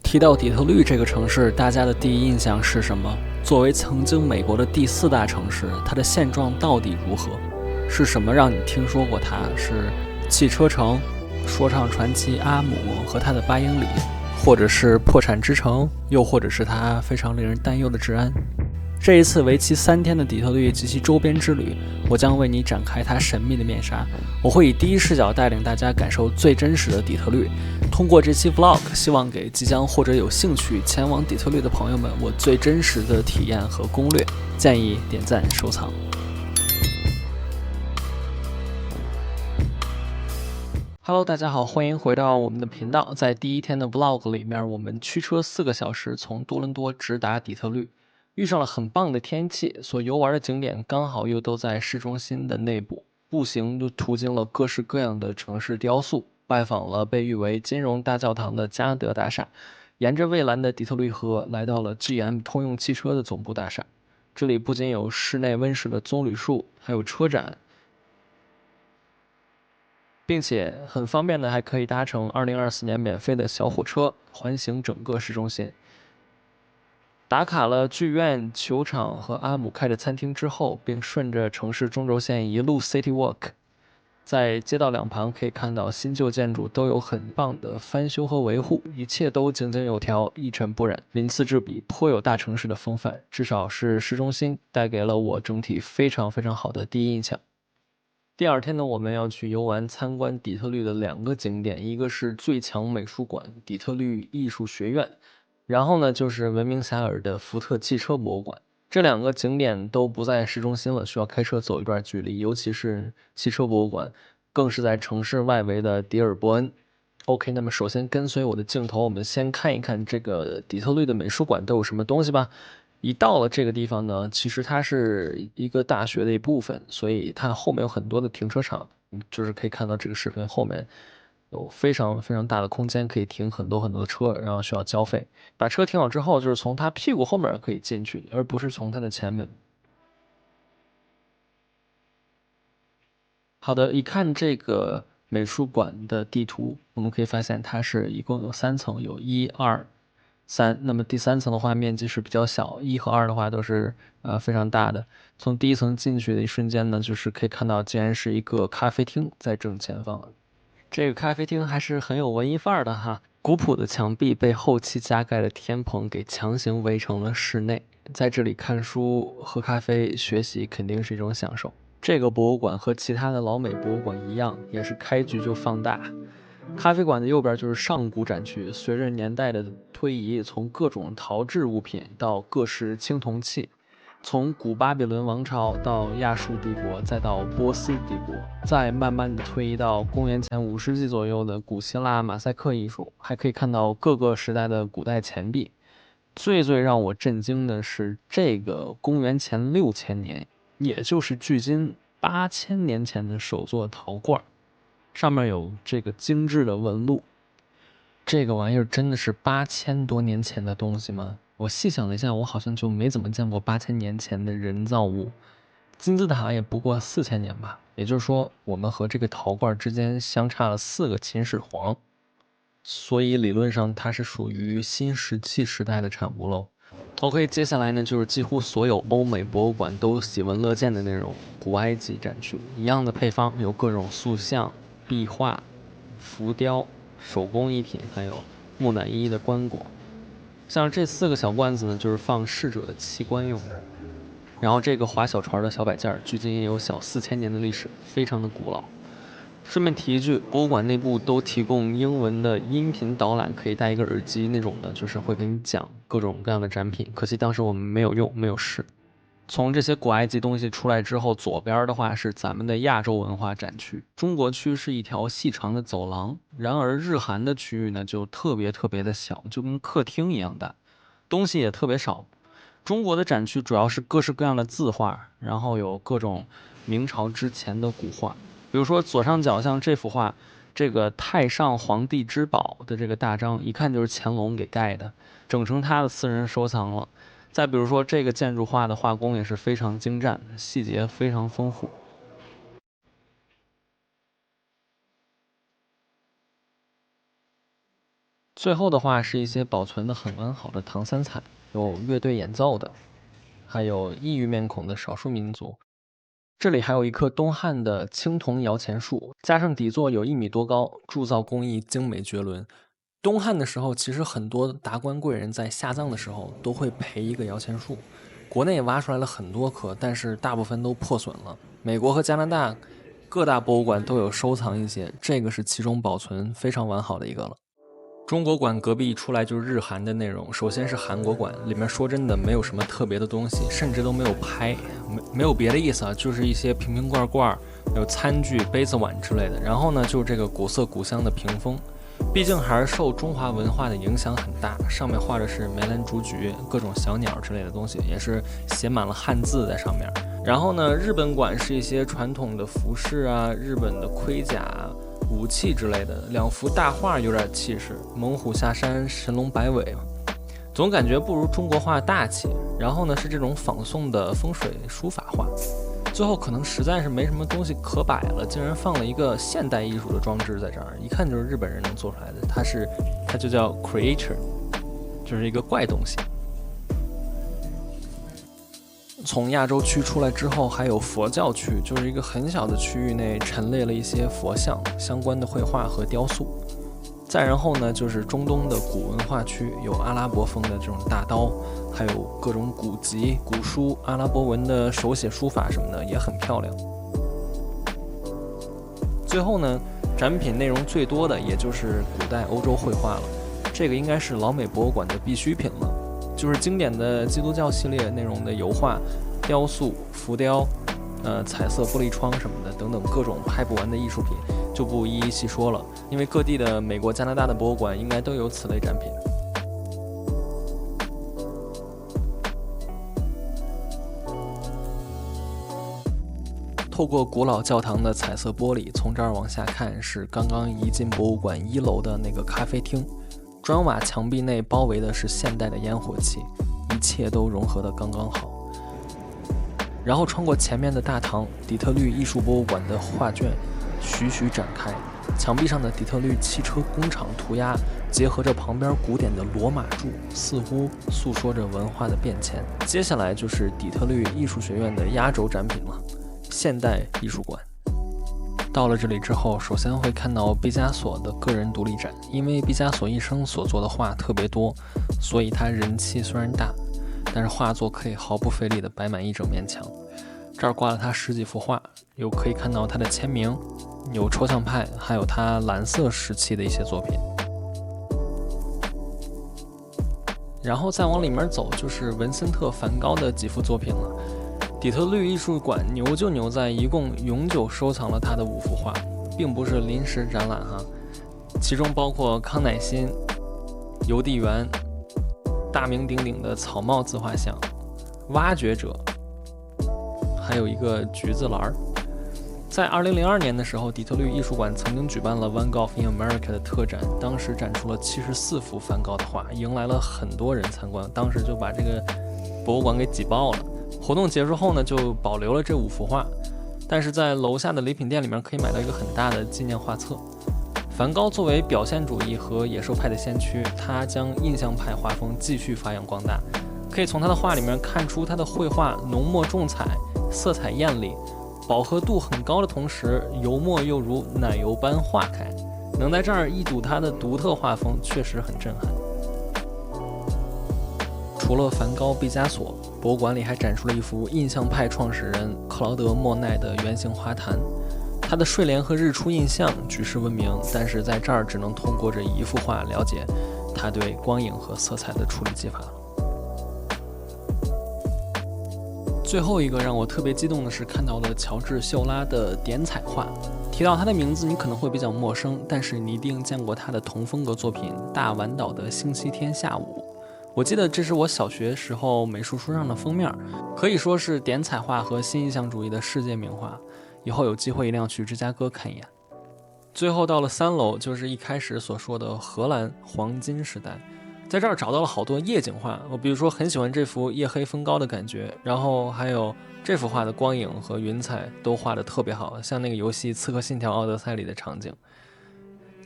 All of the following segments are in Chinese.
提到底特律这个城市，大家的第一印象是什么？作为曾经美国的第4大城市，它的现状到底如何？是什么让你听说过它？是汽车城、说唱传奇阿姆和他的8英里，或者是破产之城，又或者是它非常令人担忧的治安？这一次为期3天的底特律及其周边之旅，我将为你展开它神秘的面纱。我会以第一视角带领大家感受最真实的底特律。通过这期 vlog， 希望给即将或者有兴趣前往底特律的朋友们我最真实的体验和攻略。建议点赞收藏。Hello， 大家好，欢迎回到我们的频道。在第一天的 vlog 里面，我们驱车4个小时从多伦多直达底特律。遇上了很棒的天气，所游玩的景点刚好又都在市中心的内部，步行就途经了各式各样的城市雕塑，拜访了被誉为金融大教堂的嘉德大厦，沿着蔚蓝的底特律河来到了 GM 通用汽车的总部大厦。这里不仅有室内温室的棕榈树，还有车展，并且很方便的还可以搭乘2024年免费的小火车环行整个市中心。打卡了剧院、球场和阿姆开的餐厅之后，并顺着城市中轴线一路 City Walk， 在街道两旁可以看到新旧建筑都有很棒的翻修和维护，一切都井井有条，一尘不染，鳞次栉比，颇有大城市的风范。至少是市中心带给了我整体非常非常好的第一印象。第二天呢，我们要去游玩参观底特律的2个景点，一个是最强美术馆底特律艺术学院，然后呢就是闻名遐迩的福特汽车博物馆。这2个景点都不在市中心了，需要开车走一段距离，尤其是汽车博物馆更是在城市外围的迪尔伯恩。OK， 那么首先跟随我的镜头，我们先看一看这个底特律的美术馆都有什么东西吧。一到了这个地方呢，其实它是一个大学的一部分，所以它后面有很多的停车场，就是可以看到这个视频后面有非常非常大的空间，可以停很多很多的车，然后需要交费。把车停好之后，就是从它屁股后面可以进去，而不是从它的前面。好的，一看这个美术馆的地图，我们可以发现它是一共有3层，有1、2、3。那么第3层的话面积是比较小，1和2的话都是非常大的。从第1层进去的一瞬间呢，就是可以看到竟然是一个咖啡厅在正前方。这个咖啡厅还是很有文艺范儿的哈，古朴的墙壁被后期加盖的天棚给强行围成了室内，在这里看书、喝咖啡、学习肯定是一种享受。这个博物馆和其他的老美博物馆一样，也是开局就放大。咖啡馆的右边就是上古展区，随着年代的推移，从各种陶制物品到各式青铜器，从古巴比伦王朝到亚述帝国，再到波斯帝国，再慢慢的推移到公元前5世纪左右的古希腊马赛克艺术，还可以看到各个时代的古代钱币。最让我震惊的是这个公元前6000年，也就是距今8000年前的首座陶罐，上面有这个精致的纹路。这个玩意儿真的是8000多年前的东西吗？我细想了一下，我好像就没怎么见过8000年前的人造物。金字塔也不过4000年吧，也就是说我们和这个陶罐之间相差了4个秦始皇，所以理论上它是属于新石器时代的产物喽。OK， 接下来呢就是几乎所有欧美博物馆都喜闻乐见的那种古埃及展区，一样的配方，有各种塑像、壁画、浮雕、手工艺品，还有木乃伊的棺椁。像这4个小罐子呢，就是放逝者的器官用的。然后这个划小船的小摆件，距今也有小4000年的历史，非常的古老。顺便提一句，博物馆内部都提供英文的音频导览，可以带一个耳机那种的，就是会给你讲各种各样的展品。可惜当时我们没有用，没有试。从这些古埃及东西出来之后，左边的话是咱们的亚洲文化展区，中国区是一条细长的走廊。然而日韩的区域呢，就特别特别的小，就跟客厅一样大，东西也特别少。中国的展区主要是各式各样的字画，然后有各种明朝之前的古画，比如说左上角像这幅画，这个太上皇帝之宝的这个大章，一看就是乾隆给盖的，整成他的私人收藏了。再比如说这个建筑画的画工也是非常精湛，细节非常丰富。最后的话是一些保存的很完好的唐三彩，有乐队演奏的，还有异域面孔的少数民族。这里还有一棵东汉的青铜摇钱树，加上底座有1米多高，铸造工艺精美绝伦。东汉的时候，其实很多达官贵人在下葬的时候都会陪一个摇钱树。国内挖出来了很多棵，但是大部分都破损了。美国和加拿大各大博物馆都有收藏一些，这个是其中保存非常完好的一个了。中国馆隔壁出来就是日韩的内容，首先是韩国馆，里面说真的没有什么特别的东西，甚至都没有拍，没有别的意思啊，就是一些瓶瓶罐罐，有餐具、杯子碗之类的。然后呢，就是这个古色古香的屏风，毕竟还是受中华文化的影响很大，上面画的是梅兰竹菊、各种小鸟之类的东西，也是写满了汉字在上面。然后呢，日本馆是一些传统的服饰啊，日本的盔甲、武器之类的，2幅大画有点气势，猛虎下山，神龙摆尾，总感觉不如中国画大气。然后呢，是这种仿宋的风水书法画。最后可能实在是没什么东西可摆了，竟然放了一个现代艺术的装置在这儿，一看就是日本人能做出来的。它就叫 creature， 就是一个怪东西。从亚洲区出来之后，还有佛教区，就是一个很小的区域内陈列了一些佛像相关的绘画和雕塑。再然后呢，就是中东的古文化区，有阿拉伯风的这种大刀，还有各种古籍、古书、阿拉伯文的手写书法什么的，也很漂亮。最后呢，展品内容最多的也就是古代欧洲绘画了，这个应该是老美博物馆的必需品了。就是经典的基督教系列内容的油画、雕塑、浮雕、彩色玻璃窗什么的等等各种拍不完的艺术品，就不一一细说了，因为各地的美国、加拿大的博物馆应该都有此类展品。透过古老教堂的彩色玻璃，从这儿往下看是刚刚移进博物馆1楼的那个咖啡厅。砖瓦墙壁内包围的是现代的烟火气，一切都融合得刚刚好。然后穿过前面的大堂，底特律艺术博物馆的画卷徐徐展开，墙壁上的底特律汽车工厂涂鸦结合着旁边古典的罗马柱，似乎诉说着文化的变迁。接下来就是底特律艺术学院的压轴展品了，现代艺术馆。到了这里之后，首先会看到毕加索的个人独立展，因为毕加索一生所做的画特别多，所以他人气虽然大，但是画作可以毫不费力地摆满一整面墙。这儿挂了他10几幅画，有可以看到他的签名，有抽象派，还有他蓝色时期的一些作品。然后再往里面走，就是文森特·梵高的几幅作品了。底特律艺术馆牛就牛在一共永久收藏了他的5幅画，并不是临时展览哈。其中包括康乃馨、邮递员、大名鼎鼎的草帽自画像、挖掘者，还有一个橘子篮。在2002年的时候，底特律艺术馆曾经举办了 Van Gogh in America 的特展，当时展出了74幅梵高的画，迎来了很多人参观，当时就把这个博物馆给挤爆了。活动结束后呢，就保留了这5幅画，但是在楼下的礼品店里面可以买到一个很大的纪念画册。梵高作为表现主义和野兽派的先驱，他将印象派画风继续发扬光大，可以从他的画里面看出他的绘画浓墨重彩，色彩艳丽，饱和度很高的同时，油墨又如奶油般化开，能在这儿一睹他的独特画风，确实很震撼。除了梵高、毕加索，博物馆里还展出了一幅印象派创始人克劳德·莫奈的圆形花坛。他的睡莲和日出印象举世闻名，但是在这儿只能通过这一幅画了解他对光影和色彩的处理技法。最后一个让我特别激动的是看到了乔治·秀拉的点彩画。提到他的名字你可能会比较陌生，但是你一定见过他的同风格作品《大丸岛的星期天下午》。我记得这是我小学时候美术书上的封面，可以说是点彩画和新印象主义的世界名画。以后有机会一定要去芝加哥看一眼。最后到了3楼，就是一开始所说的荷兰黄金时代，在这儿找到了好多夜景画。我比如说很喜欢这幅夜黑风高的感觉，然后还有这幅画的光影和云彩都画得特别好，像那个游戏《刺客信条：奥德赛》里的场景。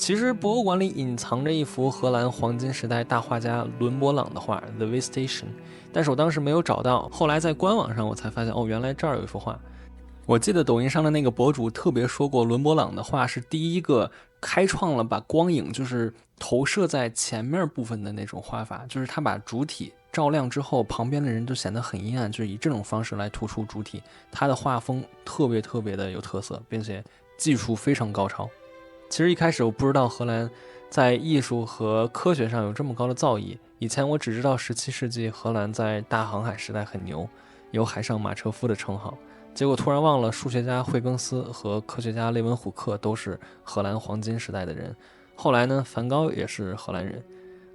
其实博物馆里隐藏着一幅荷兰黄金时代大画家伦勃朗的画《The Visitation》，但是我当时没有找到，后来在官网上我才发现，哦，原来这儿有一幅画。我记得抖音上的那个博主特别说过，伦勃朗的画是第一个开创了把光影就是投射在前面部分的那种画法，就是他把主体照亮之后，旁边的人就显得很阴暗，就是以这种方式来突出主体。他的画风特别的有特色，并且技术非常高超。其实一开始我不知道荷兰在艺术和科学上有这么高的造诣，以前我只知道17世纪荷兰在大航海时代很牛，有海上马车夫的称号。结果突然忘了，数学家惠更斯和科学家雷文虎克都是荷兰黄金时代的人。后来呢，梵高也是荷兰人，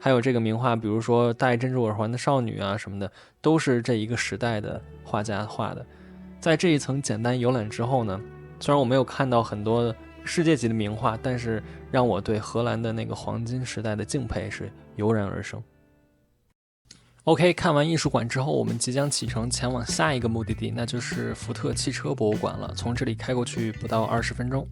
还有这个名画，比如说戴珍珠耳环的少女啊什么的，都是这一个时代的画家画的。在这一层简单游览之后呢，虽然我没有看到很多世界级的名画，但是让我对荷兰的那个黄金时代的敬佩是油然而生。OK， 看完艺术馆之后，我们即将启程前往下一个目的地，那就是福特汽车博物馆了。从这里开过去不到20分钟。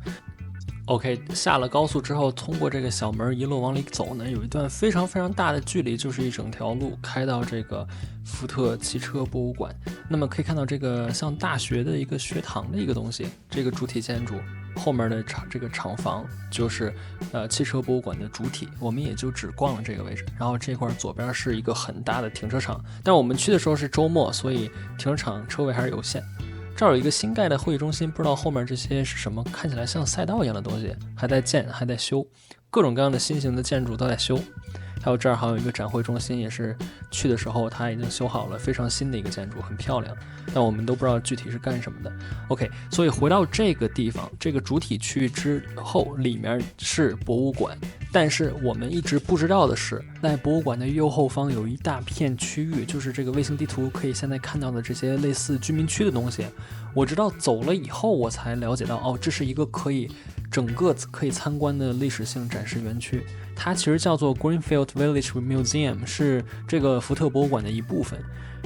OK， 下了高速之后，通过这个小门一路往里走呢，有一段非常大的距离，就是一整条路开到这个福特汽车博物馆。那么可以看到这个像大学的一个学堂的一个东西，这个主体建筑后面的这个厂房就是汽车博物馆的主体，我们也就只逛了这个位置。然后这块左边是一个很大的停车场，但我们去的时候是周末，所以停车场车位还是有限。这儿有一个新盖的会议中心，不知道后面这些是什么，看起来像赛道一样的东西，还在建，还在修，各种各样的新型的建筑都在修。还有这儿还有一个展会中心，也是去的时候它已经修好了，非常新的一个建筑，很漂亮，但我们都不知道具体是干什么的。OK， 所以回到这个地方，这个主体区域之后，里面是博物馆，但是我们一直不知道的是，在博物馆的右后方有一大片区域，就是这个卫星地图可以现在看到的这些类似居民区的东西。我直到走了以后，我才了解到，哦，这是一个整个可以参观的历史性展示园区。它其实叫做 Greenfield Village Museum， 是这个福特博物馆的一部分。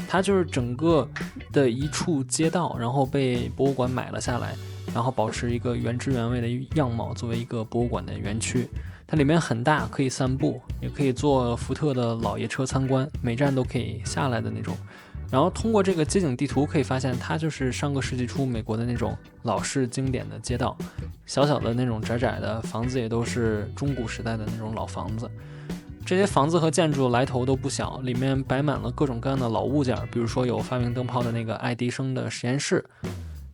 它就是整个的一处街道，然后被博物馆买了下来，然后保持一个原汁原味的样貌，作为一个博物馆的园区。它里面很大，可以散步，也可以坐福特的老爷车参观，每站都可以下来的那种。然后通过这个街景地图可以发现，它就是上个世纪初美国的那种老式经典的街道，小小的那种窄窄的房子，也都是中古时代的那种老房子。这些房子和建筑来头都不小，里面摆满了各种各样的老物件，比如说有发明灯泡的那个爱迪生的实验室，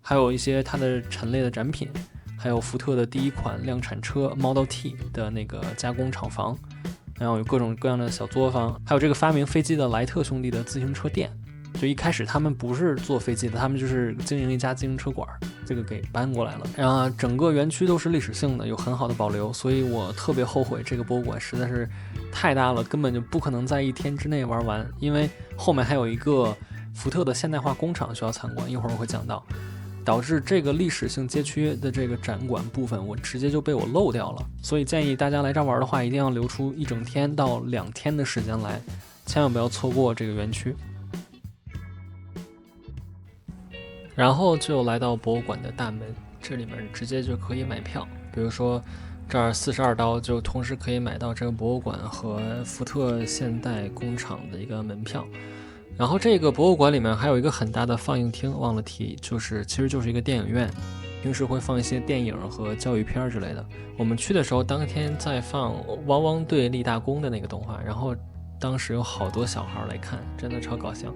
还有一些它的陈列的展品，还有福特的第一款量产车 Model T 的那个加工厂房，然后有各种各样的小作坊，还有这个发明飞机的莱特兄弟的自行车店。就一开始他们不是做飞机的，他们就是经营一家自行车馆，这个给搬过来了。然后整个园区都是历史性的，有很好的保留，所以我特别后悔这个博物馆实在是太大了，根本就不可能在一天之内玩完，因为后面还有一个福特的现代化工厂需要参观，一会儿我会讲到，导致这个历史性街区的这个展馆部分我直接就被我漏掉了。所以建议大家来这玩的话，一定要留出1整天到2天的时间来，千万不要错过这个园区。然后就来到博物馆的大门，这里面直接就可以买票，比如说这儿42刀就同时可以买到这个博物馆和福特现代工厂的一个门票。然后这个博物馆里面还有一个很大的放映厅，忘了提，其实就是一个电影院，平时会放一些电影和教育片之类的。我们去的时候当天在放汪汪队立大功的那个动画，然后当时有好多小孩来看，真的超搞笑。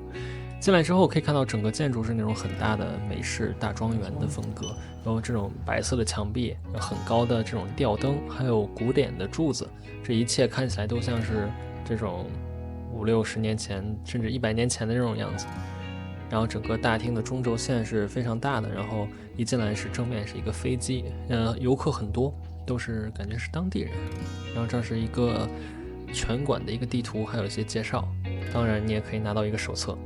进来之后可以看到整个建筑是那种很大的美式大庄园的风格，有这种白色的墙壁，有很高的这种吊灯，还有古典的柱子，这一切看起来都像是这种50-60年前甚至100年前的这种样子。然后整个大厅的中轴线是非常大的，然后一进来是正面是一个飞机，游客很多，都是感觉是当地人。然后这是一个全馆的一个地图，还有一些介绍，当然你也可以拿到一个手册。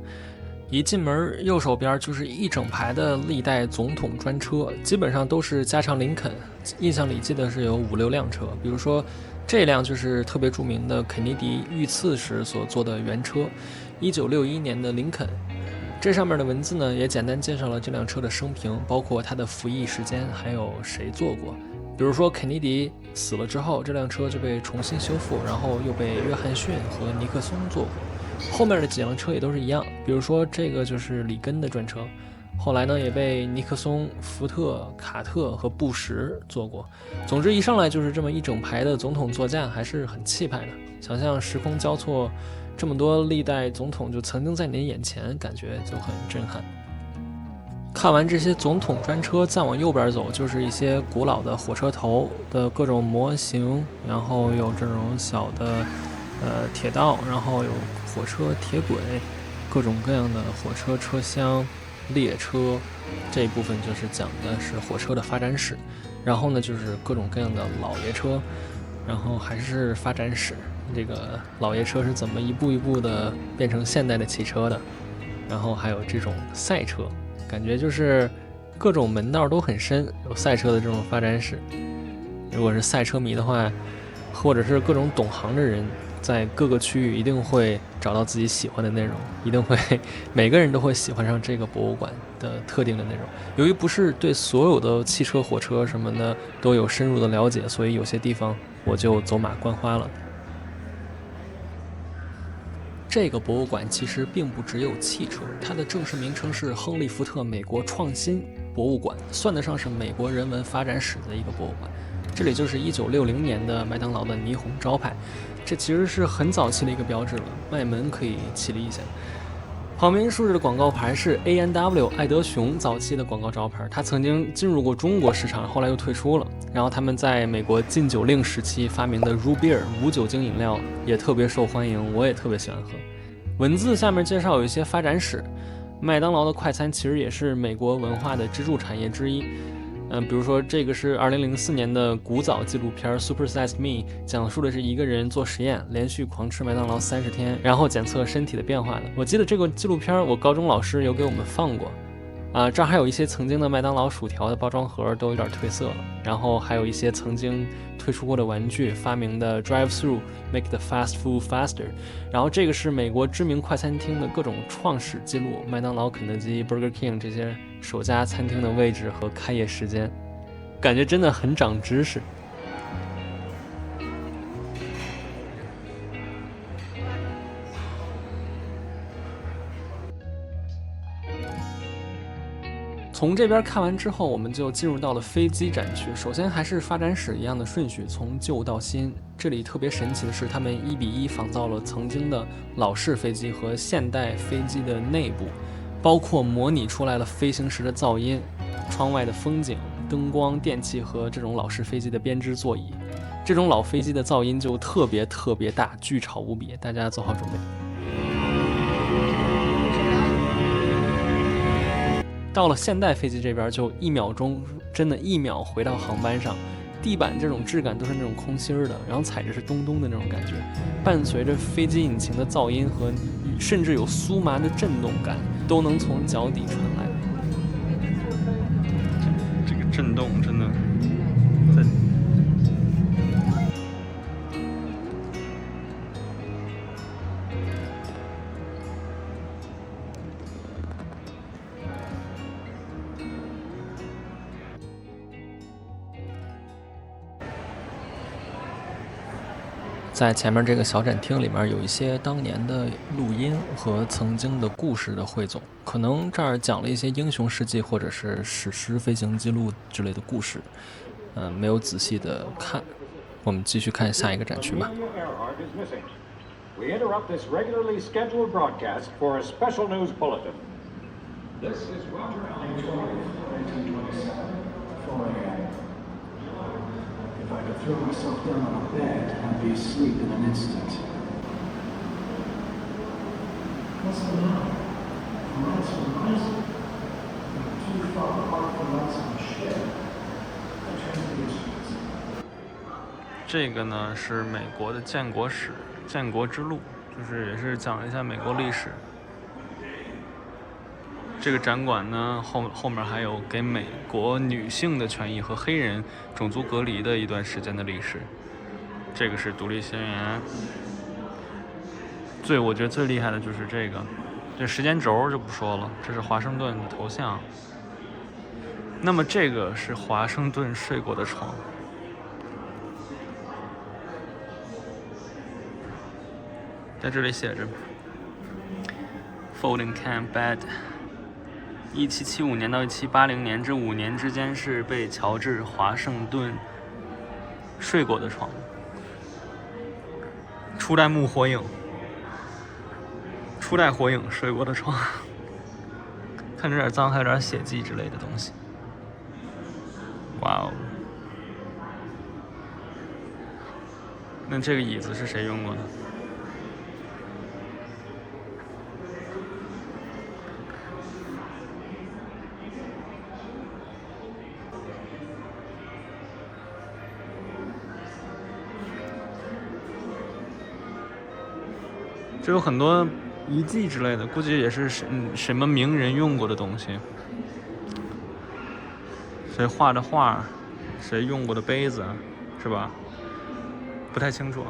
一进门右手边就是一整排的历代总统专车，基本上都是加长林肯，印象里记得是有5-6辆车，比如说这辆就是特别著名的肯尼迪遇刺时所坐的原车，1961年的林肯。这上面的文字呢也简单介绍了这辆车的生平，包括它的服役时间，还有谁坐过，比如说肯尼迪死了之后，这辆车就被重新修复，然后又被约翰逊和尼克松坐过。后面的几辆车也都是一样，比如说这个就是里根的专车，后来呢也被尼克松、福特、卡特和布什坐过。总之一上来就是这么一整排的总统座驾，还是很气派的。想象时空交错，这么多历代总统就曾经在你的眼前，感觉就很震撼。看完这些总统专车，再往右边走就是一些古老的火车头的各种模型，然后有这种小的铁道，然后有火车铁轨，各种各样的火车车厢、列车。这一部分就是讲的是火车的发展史，然后呢就是各种各样的老爷车，然后还是发展史，这个老爷车是怎么一步一步的变成现代的汽车的，然后还有这种赛车。感觉就是各种门道都很深，有赛车的这种发展史。如果是赛车迷的话，或者是各种懂行的人，在各个区域一定会找到自己喜欢的内容，一定会每个人都会喜欢上这个博物馆的特定的内容。由于不是对所有的汽车、火车什么的都有深入的了解，所以有些地方我就走马观花了。这个博物馆其实并不只有汽车，它的正式名称是亨利·福特美国创新博物馆，算得上是美国人文发展史的一个博物馆。这里就是1960年的麦当劳的霓虹招牌，这其实是很早期的一个标志了，卖门可以起立一下。旁边竖着的广告牌是 A&W 爱德熊早期的广告招牌，它曾经进入过中国市场，后来又退出了。然后他们在美国禁酒令时期发明的 Root Beer 无酒精饮料也特别受欢迎，我也特别喜欢喝。文字下面介绍有一些发展史，麦当劳的快餐其实也是美国文化的支柱产业之一。比如说这个是2004年的古早纪录片 Super Size Me， 讲述的是一个人做实验，连续狂吃麦当劳30天，然后检测身体的变化的。我记得这个纪录片我高中老师有给我们放过。这儿还有一些曾经的麦当劳薯条的包装盒都有点褪色了，然后还有一些曾经推出过的玩具，发明的 Drive-thru Make the fast food faster。然后这个是美国知名快餐厅的各种创始记录，麦当劳、肯德基、Burger King 这些首家餐厅的位置和开业时间，感觉真的很长知识。从这边看完之后，我们就进入到了飞机展区。首先还是发展史一样的顺序，从旧到新。这里特别神奇的是，他们1:1仿造了曾经的老式飞机和现代飞机的内部，包括模拟出来了飞行时的噪音、窗外的风景、灯光、电器和这种老式飞机的编织座椅。这种老飞机的噪音就特别大，巨吵无比。大家做好准备。到了现代飞机这边，就1秒钟，真的1秒回到航班上，地板这种质感都是那种空心的，然后踩着是咚咚的那种感觉，伴随着飞机引擎的噪音和甚至有酥麻的震动感，都能从脚底传来。这个震动真的在前面这个小展厅里面有一些当年的录音和曾经的故事的汇总，可能这儿讲了一些英雄事迹或者是史诗飞行记录之类的故事，没有仔细的看。我们继续看下一个展区吧。We interrupt this regularly scheduled broadcast for a special news bulletin. This is Roger Allen. 1927, 4 a.m. If I could throw myself down on a bed, I'd be asleep in an instant. What's the matter? Miles from miles? You're too far apart from us on the ship. I turned the instruments. 这个呢是美国的建国史。建国之路，就是也是讲一下美国历史。这个展馆呢，后面还有给美国女性的权益和黑人种族隔离的一段时间的历史。这个是独立宣言。我觉得最厉害的就是这个，这时间轴就不说了，这是华盛顿的头像。那么这个是华盛顿睡过的床，在这里写着 Folding Camp Bed。1775年到1780年这5年之间是被乔治·华盛顿睡过的床。初代木火影，初代火影睡过的床。看着有点脏，还有点血迹之类的东西。哇哦！那这个椅子是谁用过的？这有很多遗迹之类的，估计也是什么名人用过的东西。谁画的画，谁用过的杯子，是吧？不太清楚。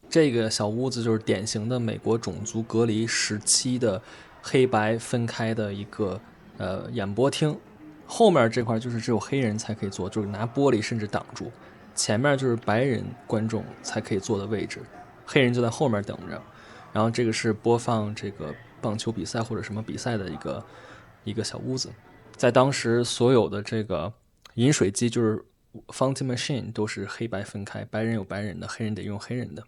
这个小屋子就是典型的美国种族隔离时期的黑白分开的一个演播厅，后面这块就是只有黑人才可以坐，就是拿玻璃甚至挡住。前面就是白人观众才可以坐的位置，黑人就在后面等着。然后这个是播放这个棒球比赛或者什么比赛的一个小屋子。在当时所有的这个饮水机就是 fountain machine 都是黑白分开，白人有白人的，黑人得用黑人的。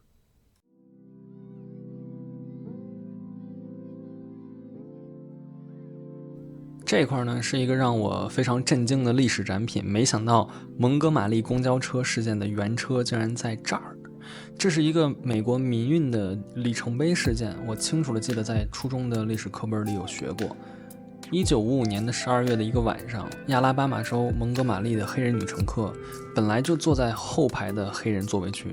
这块呢是一个让我非常震惊的历史展品，没想到蒙哥马利公交车事件的原车竟然在这儿。这是一个美国民运的里程碑事件，我清楚地记得在初中的历史课本里有学过。1955年的12月的一个晚上，亚拉巴马州蒙哥马利的黑人女乘客本来就坐在后排的黑人座位区，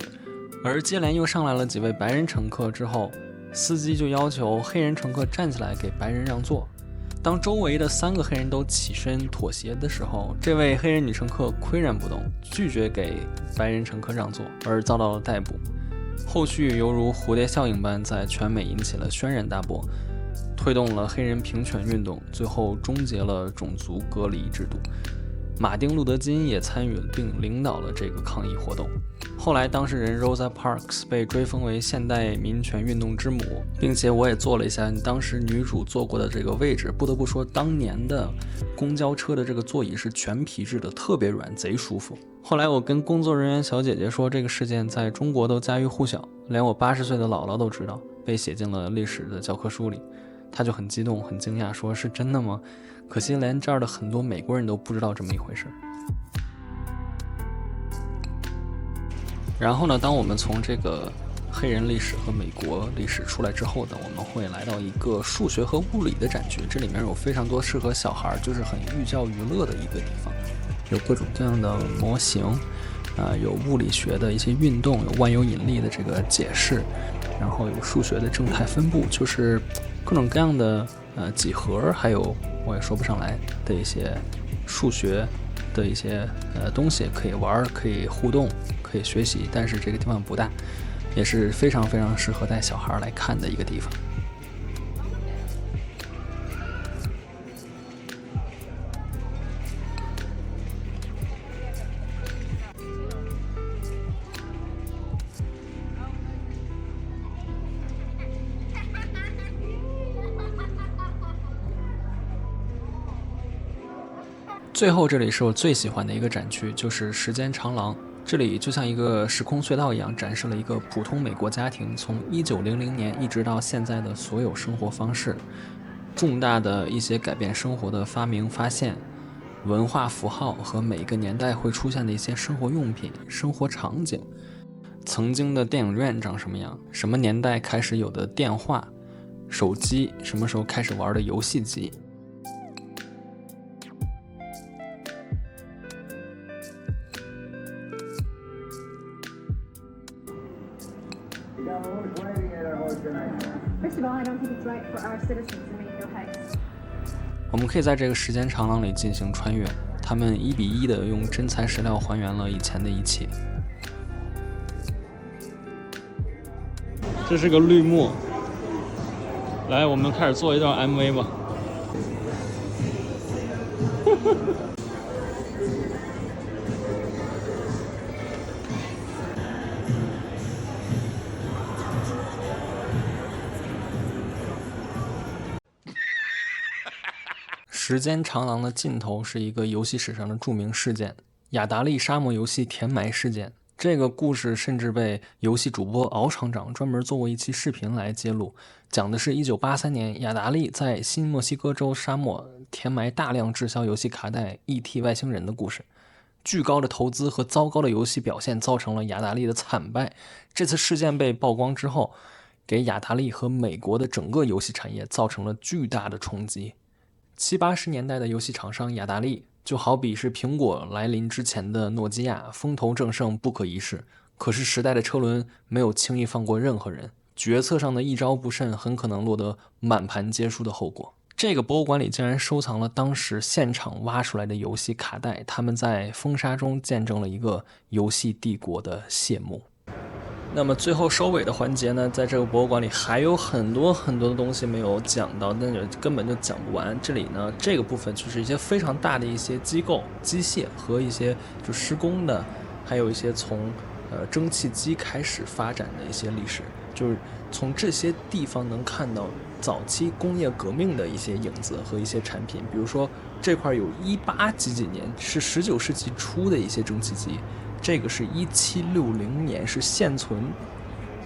而接连又上来了几位白人乘客之后，司机就要求黑人乘客站起来给白人让座。当周围的3个黑人都起身妥协的时候，这位黑人女乘客岿然不动，拒绝给白人乘客让座，而遭到了逮捕。后续犹如蝴蝶效应般在全美引起了轩然大波，推动了黑人平权运动，最后终结了种族隔离制度。马丁·路德·金也参与并领导了这个抗议活动。后来当事人 Rosa Parks 被追封为现代民权运动之母，并且我也做了一下当时女主坐过的这个位置，不得不说当年的公交车的这个座椅是全皮质的，特别软，贼舒服。后来我跟工作人员小姐姐说，这个事件在中国都家喻户晓，连我80岁的姥姥都知道，被写进了历史的教科书里。她就很激动很惊讶，说是真的吗？可惜连这儿的很多美国人都不知道这么一回事。然后呢，当我们从这个黑人历史和美国历史出来之后呢，我们会来到一个数学和物理的展区，这里面有非常多适合小孩就是很寓教于乐的一个地方，有各种各样的模型有物理学的一些运动，有万有引力的这个解释，然后有数学的正态分布，就是各种各样的几何，还有我也说不上来的一些数学的一些东西可以玩，可以互动，可以学习。但是这个地方不大，也是非常非常适合带小孩来看的一个地方。最后这里是我最喜欢的一个展区，就是时间长廊。这里就像一个时空隧道一样，展示了一个普通美国家庭从1900年一直到现在的所有生活方式，重大的一些改变生活的发明发现，文化符号和每个年代会出现的一些生活用品、生活场景，曾经的电影院长什么样，什么年代开始有的电话、手机，什么时候开始玩的游戏机。First of all, I don't think it's right for our citizens to make no heads. 我们可以在这个时间长廊里进行穿越，他们1比1的用真材实料还原了以前的一切。这是个绿幕。来，我们开始做一段 MV 吧。时间长廊的尽头是一个游戏史上的著名事件——雅达利沙漠游戏填埋事件。这个故事甚至被游戏主播敖厂长专门做过一期视频来揭露，讲的是1983年雅达利在新墨西哥州沙漠填埋大量滞销游戏卡带 E.T. 外星人的故事。巨高的投资和糟糕的游戏表现造成了雅达利的惨败。这次事件被曝光之后，给雅达利和美国的整个游戏产业造成了巨大的冲击。70、80年代的游戏厂商雅达利就好比是苹果来临之前的诺基亚，风头正盛，不可一世。可是时代的车轮没有轻易放过任何人，决策上的一招不慎，很可能落得满盘皆输的后果。这个博物馆里竟然收藏了当时现场挖出来的游戏卡带，他们在风沙中见证了一个游戏帝国的谢幕。那么最后收尾的环节呢，在这个博物馆里还有很多的东西没有讲到，但是根本就讲不完。这里呢，这个部分就是一些非常大的一些机构、机械和一些就施工的，还有一些从蒸汽机开始发展的一些历史，就是从这些地方能看到早期工业革命的一些影子和一些产品。比如说这块有18几年，是19世纪初的一些蒸汽机。这个是1760年，是现存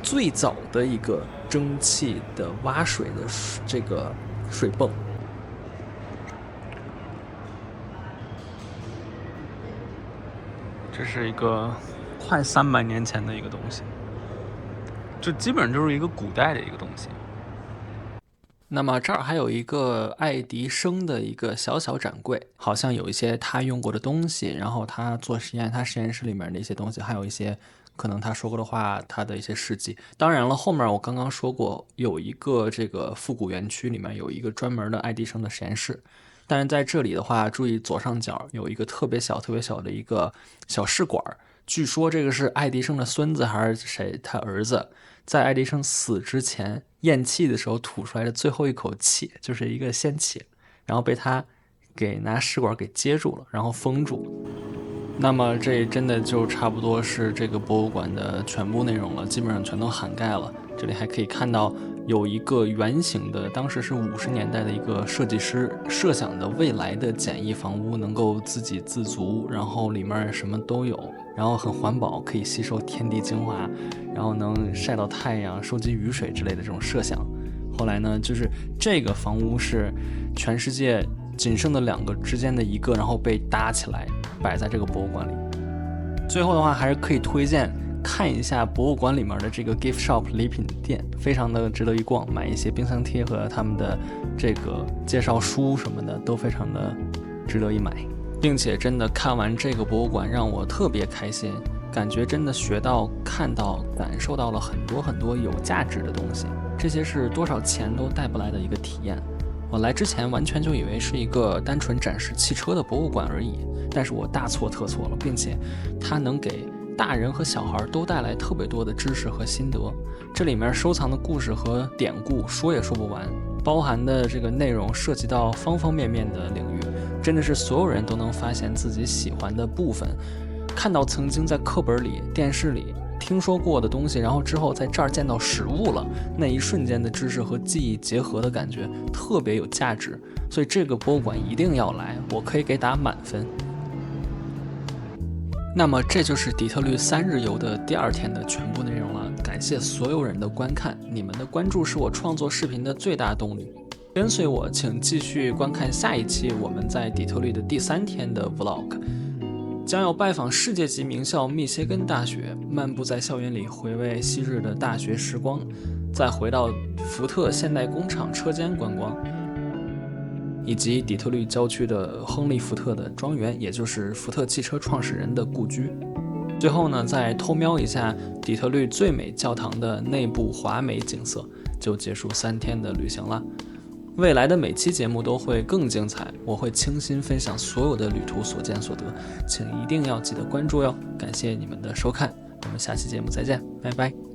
最早的一个蒸汽的挖水的这个水泵。这是一个快300年前的一个东西，就基本上就是一个古代的一个东西。那么这儿还有一个爱迪生的一个小展柜，好像有一些他用过的东西，然后他做实验，他实验室里面的一些东西，还有一些可能他说过的话，他的一些事迹。当然了，后面我刚刚说过，有一个这个复古园区里面有一个专门的爱迪生的实验室，但是在这里的话，注意左上角有一个特别小的一个小试管，据说这个是爱迪生的孙子还是谁他儿子在爱迪生死之前咽气的时候吐出来的最后一口气，就是一个仙气，然后被他给拿试管给接住了，然后封住。那么这真的就差不多是这个博物馆的全部内容了，基本上全都涵盖了。这里还可以看到有一个圆形的，当时是50年代的一个设计师设想的未来的简易房屋，能够自给自足，然后里面什么都有，然后很环保，可以吸收天地精华，然后能晒到太阳，收集雨水之类的这种设想。后来呢，就是这个房屋是全世界仅剩的2个之间的一个，然后被搭起来摆在这个博物馆里。最后的话还是可以推荐看一下博物馆里面的这个 gift shop 礼品店，非常的值得一逛，买一些冰箱贴和他们的这个介绍书什么的都非常的值得一买。并且真的看完这个博物馆让我特别开心，感觉真的学到、看到、感受到了很多有价值的东西，这些是多少钱都带不来的一个体验。我来之前完全就以为是一个单纯展示汽车的博物馆而已，但是我大错特错了，并且它能给大人和小孩都带来特别多的知识和心得。这里面收藏的故事和典故说也说不完，包含的这个内容涉及到方方面面的领域，真的是所有人都能发现自己喜欢的部分，看到曾经在课本里、电视里听说过的东西，然后之后在这儿见到实物了，那一瞬间的知识和记忆结合的感觉特别有价值。所以这个博物馆一定要来，我可以给打满分。那么这就是底特律3日游的第2天的全部内容了，感谢所有人的观看，你们的关注是我创作视频的最大动力。跟随我，请继续观看下一期我们在底特律的第3天的 vlog， 将要拜访世界级名校密歇根大学，漫步在校园里回味昔日的大学时光，再回到福特现代工厂车间观光，以及底特律郊区的亨利·福特的庄园，也就是福特汽车创始人的故居。最后呢，再偷瞄一下底特律最美教堂的内部华美景色，就结束3天的旅行了。未来的每期节目都会更精彩，我会倾心分享所有的旅途所见所得，请一定要记得关注哟！感谢你们的收看，我们下期节目再见，拜拜。